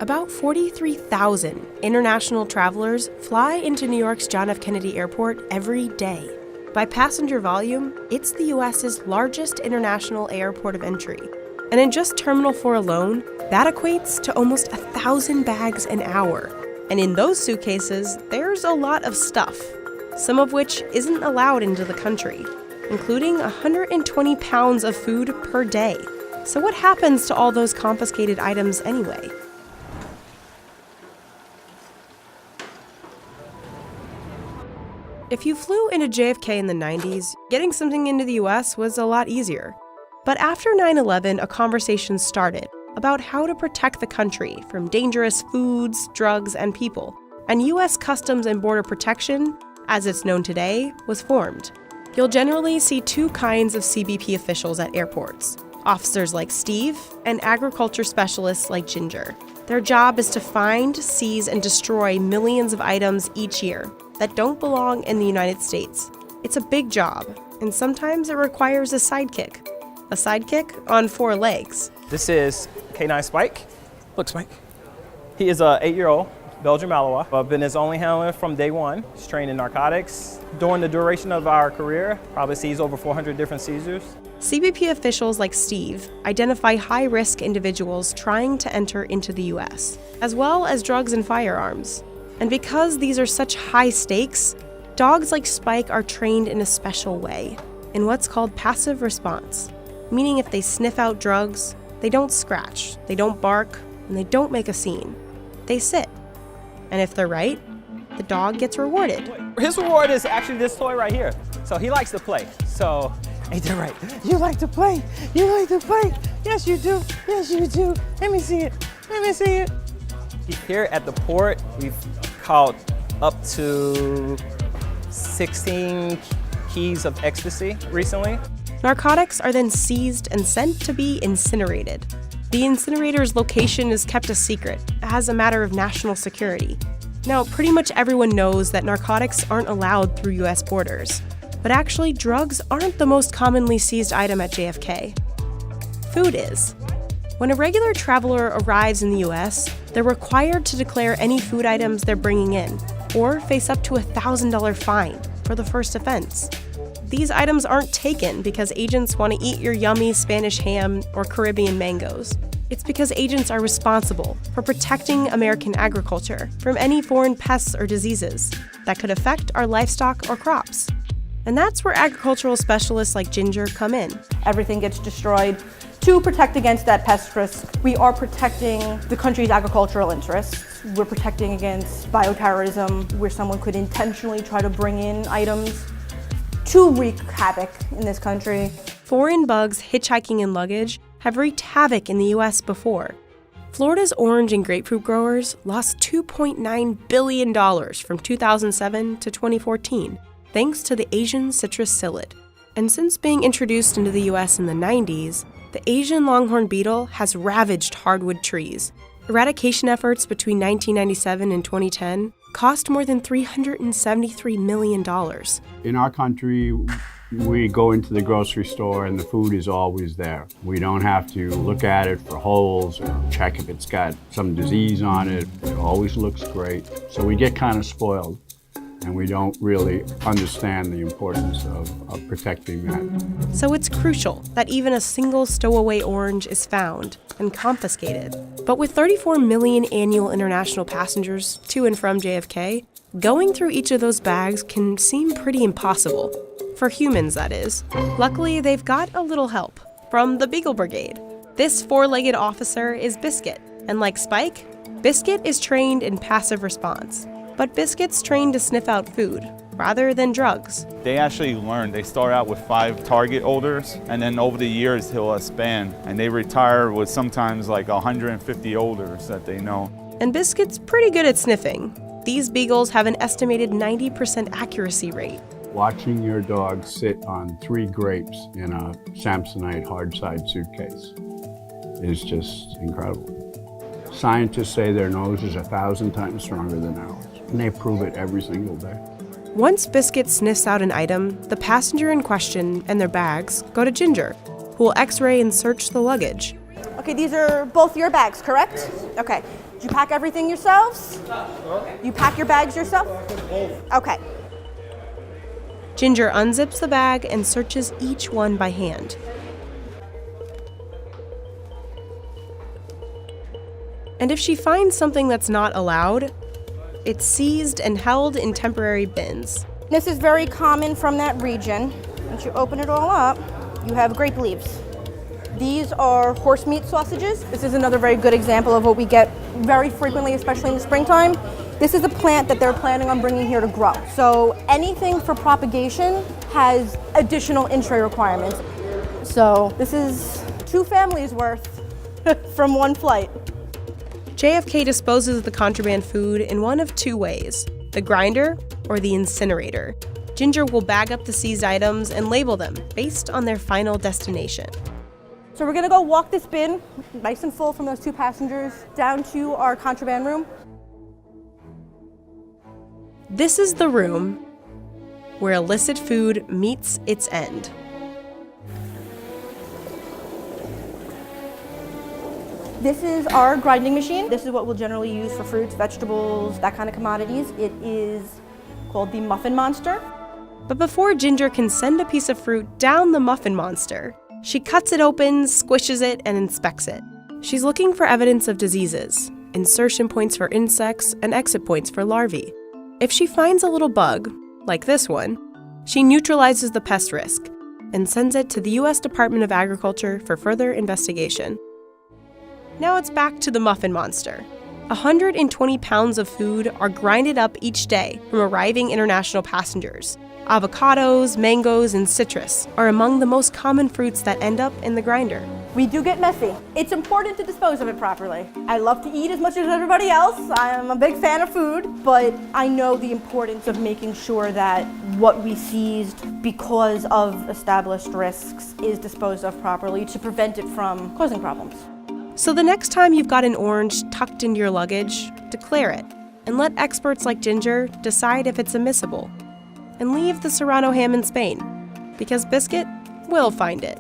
About 43,000 international travelers fly into New York's John F. Kennedy Airport every day. By passenger volume, it's the U.S.'s largest international airport of entry. And in just Terminal 4 alone, that equates to almost 1,000 bags an hour. And in those suitcases, there's a lot of stuff, some of which isn't allowed into the country, including 120 pounds of food per day. So what happens to all those confiscated items anyway? If you flew into JFK in the 90s, getting something into the US was a lot easier. But after 9/11, a conversation started about how to protect the country from dangerous foods, drugs, and people. And US Customs and Border Protection, as it's known today, was formed. You'll generally see two kinds of CBP officials at airports: officers like Steve and agriculture specialists like Ginger. Their job is to find, seize, and destroy millions of items each year that don't belong in the United States. It's a big job, and sometimes it requires a sidekick. A sidekick on 4 legs. This is K9 Spike. Look, Spike. He is an 8-year-old Belgian Malinois. I've been his only handler from day one. He's trained in narcotics. During the duration of our career, probably seized over 400 different seizures. CBP officials like Steve identify high-risk individuals trying to enter into the U.S., as well as drugs and firearms. And because these are such high stakes, dogs like Spike are trained in a special way, in what's called passive response, meaning if they sniff out drugs, they don't scratch, they don't bark, and they don't make a scene. They sit. And if they're right, the dog gets rewarded. His reward is actually this toy right here. So he likes to play. So, ain't that right? You like to play. You like to play. Yes, you do. Yes, you do. Let me see it. Let me see it. Here at the port, we've caught up to 16 keys of ecstasy recently. Narcotics are then seized and sent to be incinerated. The incinerator's location is kept a secret as a matter of national security. Now, pretty much everyone knows that narcotics aren't allowed through U.S. borders, but actually drugs aren't the most commonly seized item at JFK. Food is. When a regular traveler arrives in the U.S., they're required to declare any food items they're bringing in, or face up to a $1,000 fine for the first offense. These items aren't taken because agents want to eat your yummy Spanish ham or Caribbean mangoes. It's because agents are responsible for protecting American agriculture from any foreign pests or diseases that could affect our livestock or crops. And that's where agricultural specialists like Ginger come in. Everything gets destroyed to protect against that pest risk. We are protecting the country's agricultural interests. We're protecting against bioterrorism, where someone could intentionally try to bring in items to wreak havoc in this country. Foreign bugs hitchhiking in luggage have wreaked havoc in the U.S. before. Florida's orange and grapefruit growers lost $2.9 billion from 2007 to 2014, thanks to the Asian citrus psyllid. And since being introduced into the U.S. in the 90s, the Asian longhorn beetle has ravaged hardwood trees. Eradication efforts between 1997 and 2010 cost more than $373 million. In our country, we go into the grocery store and the food is always there. We don't have to look at it for holes or check if it's got some disease on it. It always looks great. So we get kind of spoiled, and we don't really understand the importance of protecting that. So it's crucial that even a single stowaway orange is found and confiscated. But with 34 million annual international passengers to and from JFK, going through each of those bags can seem pretty impossible. For humans, that is. Luckily, they've got a little help from the Beagle Brigade. This 4-legged officer is Biscuit, and like Spike, Biscuit is trained in passive response. But Biscuit's trained to sniff out food, rather than drugs. They actually learn. They start out with 5 target holders, and then over the years he'll expand. And they retire with sometimes like 150 holders that they know. And Biscuit's pretty good at sniffing. These beagles have an estimated 90% accuracy rate. Watching your dog sit on 3 grapes in a Samsonite hard-side suitcase is just incredible. Scientists say their nose is 1,000 times stronger than ours, and they prove it every single day. Once Biscuit sniffs out an item, the passenger in question and their bags go to Ginger, who will x-ray and search the luggage. Okay, these are both your bags, correct? Okay. Did you pack everything yourselves? You pack your bags yourself? Okay. Ginger unzips the bag and searches each one by hand. And if she finds something that's not allowed, it's seized and held in temporary bins. This is very common from that region. Once you open it all up, you have grape leaves. These are horse meat sausages. This is another very good example of what we get very frequently, especially in the springtime. This is a plant that they're planning on bringing here to grow. So anything for propagation has additional in-tray requirements. So this is 2 families worth from one flight. JFK disposes of the contraband food in one of 2 ways, the grinder or the incinerator. Ginger will bag up the seized items and label them based on their final destination. So we're gonna go walk this bin, nice and full from those 2 passengers, down to our contraband room. This is the room where illicit food meets its end. This is our grinding machine. This is what we'll generally use for fruits, vegetables, that kind of commodities. It is called the Muffin Monster. But before Ginger can send a piece of fruit down the muffin monster, she cuts it open, squishes it, and inspects it. She's looking for evidence of diseases, insertion points for insects, and exit points for larvae. If she finds a little bug, like this one, she neutralizes the pest risk and sends it to the U.S. Department of Agriculture for further investigation. Now it's back to the muffin monster. 120 pounds of food are grinded up each day from arriving international passengers. Avocados, mangoes, and citrus are among the most common fruits that end up in the grinder. We do get messy. It's important to dispose of it properly. I love to eat as much as everybody else. I'm a big fan of food, but I know the importance of making sure that what we seized because of established risks is disposed of properly to prevent it from causing problems. So the next time you've got an orange tucked into your luggage, declare it, and let experts like Ginger decide if it's admissible. And leave the Serrano ham in Spain, because Biscuit will find it.